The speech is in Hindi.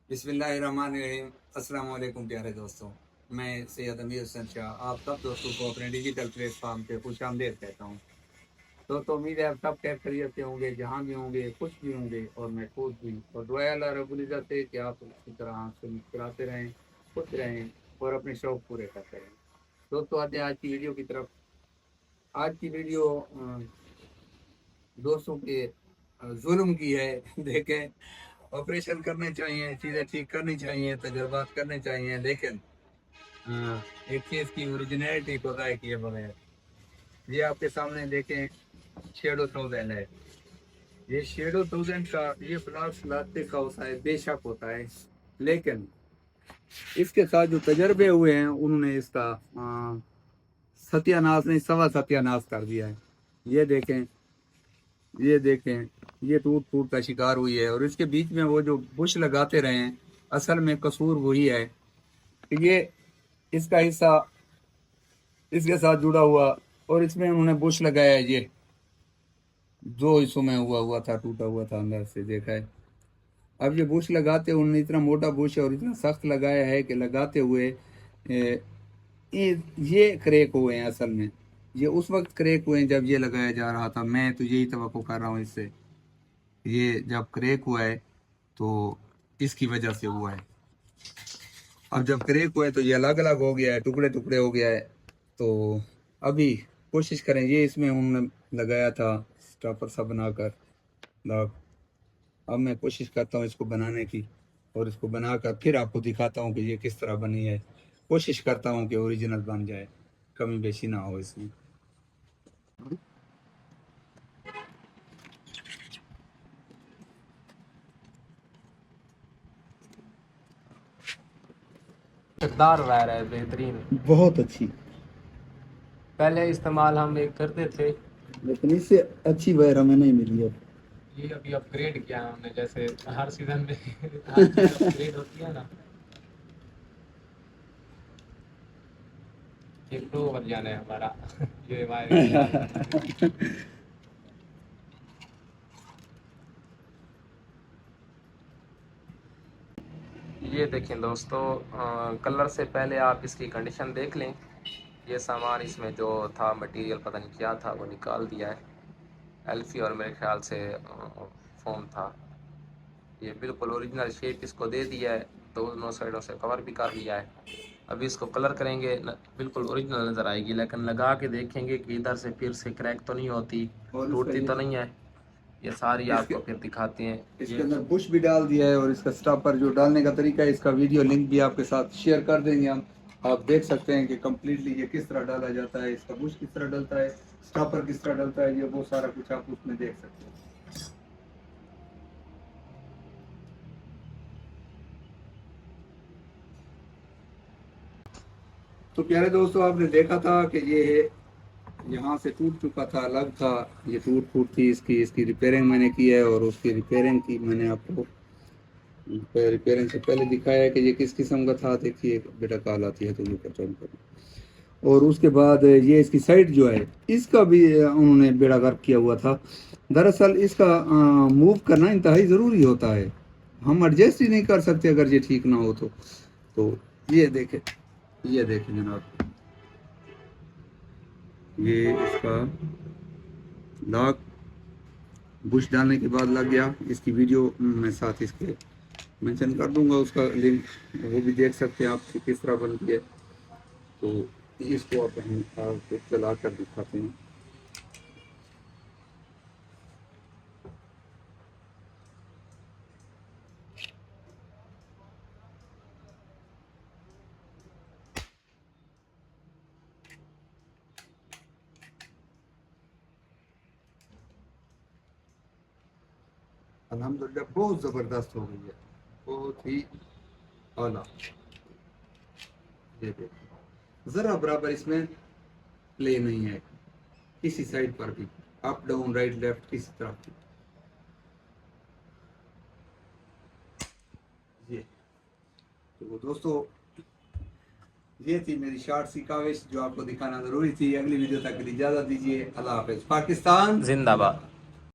बिस्मिल्लाहिर्रहमानिर्रहीम। अस्सलाम वालेकुम प्यारे दोस्तों, मैं सैयद अमीर हुसैन शाह आप सब दोस्तों को अपने डिजिटल प्लेटफॉर्म पे खुशामदीद कहता हूँ। दोस्तों, उम्मीद है आप सब खैर खैरियत से होंगे, जहाँ भी होंगे खुश भी होंगे और मैं खुश भी। और दुआ है अल्लाह रब्बुल इज़्ज़त से कि आप इसी तरह हंसते मुस्कुराते रहें, खुश रहें और अपने शौक पूरे करते रहें। दोस्तों, आते हैं आज की वीडियो की तरफ। आज की वीडियो दोस्तों के जुल्म की है। देखें, ऑपरेशन करने चाहिए, चीज़ें ठीक करनी चाहिए, तजुर्बात करने चाहिए, लेकिन एक चीज़ की ओरिजिनलिटी को ज़ाहिर किए बगैर ये आपके सामने देखें, शेडो 1000 है। ये शेडो 1000 का ये प्लास प्लास्टिक का होता है, बेशक होता है, लेकिन इसके साथ जो तजर्बे हुए हैं उन्होंने इसका सत्यानाश नहीं सवा सत्यानाश कर दिया है। ये देखें, ये देखें, ये टूट फूट का शिकार हुई है। और इसके बीच में वो जो बुश लगाते रहे हैं, असल में कसूर वही है कि ये इसका हिस्सा इसके साथ जुड़ा हुआ और इसमें उन्होंने बुश लगाया है। ये दो हिस्सों में हुआ था, टूटा हुआ था अंदर से, देखा है। अब ये बुश लगाते उन्होंने इतना मोटा बुश है और इतना सख्त लगाया है कि लगाते हुए ये क्रैक हुए हैं। असल में ये उस वक्त क्रैक हुए हैं जब ये लगाया जा रहा था। मैं तो यही तवक्को कर रहा हूँ इससे, ये जब क्रैक हुआ है तो इसकी वजह से हुआ है। अब जब क्रैक हुआ है तो ये अलग अलग हो गया है, टुकड़े टुकड़े हो गया है। तो अभी कोशिश करें, ये इसमें उन्होंने लगाया था स्टॉपर सा बनाकर लॉक। अब मैं कोशिश करता हूँ इसको बनाने की और इसको बनाकर फिर आपको दिखाता हूँ कि ये किस तरह बनी है। कोशिश करता हूँ कि ओरिजिनल बन जाए, कमी बेशी ना हो इसमें। चकदार वायर है, बेहतरीन। बहुत अच्छी, पहले इस्तेमाल हम एक करते थे, लेकिन इससे अच्छी वायर हमें नहीं मिली है। ये अभी अपग्रेड किया हमने, जैसे हर सीजन में हर चीज अपग्रेड होती है ना। ये प्रो वर्जन है हमारा ये वायर इस्तेमाल करना है। ये देखें दोस्तों, कलर से पहले आप इसकी कंडीशन देख लें। ये सामान इसमें जो था, मटेरियल पता नहीं क्या था, वो निकाल दिया है। एल्फी और मेरे ख्याल से फोम था। ये बिल्कुल ओरिजिनल शेप इसको दे दिया है, दोनों साइडों से कवर भी कर लिया है। अभी इसको कलर करेंगे बिल्कुल ओरिजिनल नज़र आएगी, लेकिन लगा के देखेंगे कि इधर से फिर से क्रैक तो नहीं होती, टूटती तो नहीं है। ये सारी आपको फिर दिखाते हैं। इसके अंदर बुश भी डाल दिया है और इसका स्टॉपर जो डालने का तरीका है, इसका वीडियो लिंक भी आपके साथ शेयर कर देंगे हम। आप देख सकते हैं कि कम्प्लीटली ये किस तरह डाला जाता है, इसका बुश किस तरह डलता है, स्टॉपर किस तरह डलता है, ये वो सारा कुछ आप उसमें देख सकते हैं। तो प्यारे दोस्तों, आपने देखा था कि ये यहाँ से टूट चुका था, अलग था। ये टूट फूट थी इसकी इसकी रिपेयरिंग मैंने की है और उसकी रिपेयरिंग की मैंने आपको रिपेयरिंग से पहले दिखाया है कि ये किस किस्म का था। देखिए बेटा, कॉल आती है तो ये कर। और उसके बाद ये इसकी साइड जो है, इसका भी उन्होंने बेड़ा गर्क किया हुआ था। दरअसल इसका मूव करना इंतहाई ज़रूरी होता है, हम एडजस्ट ही नहीं कर सकते अगर ये ठीक ना हो तो ये देखें, ये देखें जनाब, ये इसका लॉक बुश डालने के बाद लग गया। इसकी वीडियो मैं साथ इसके मेंशन कर दूंगा, उसका लिंक, वो भी देख सकते हैं आप कि किस तरह बनती है। तो इसको आप हम आपको चला कर दिखाते हैं। अल्हम्दुलिल्लाह बहुत ज़बरदस्त हो गई है, बहुत ही आला। ये देखो, ज़रा बराबर इसमें प्ले नहीं है किसी साइड पर भी, अप डाउन राइट लेफ्ट किसी तरफ भी। ये तो दोस्तों, ये थी मेरी शॉर्ट सी काविश जो आपको दिखाना ज़रूरी थी। अगली वीडियो तक के लिए इजाज़त दीजिए। अल्लाह हाफ़िज़। पाकिस्तान जिंदाबाद।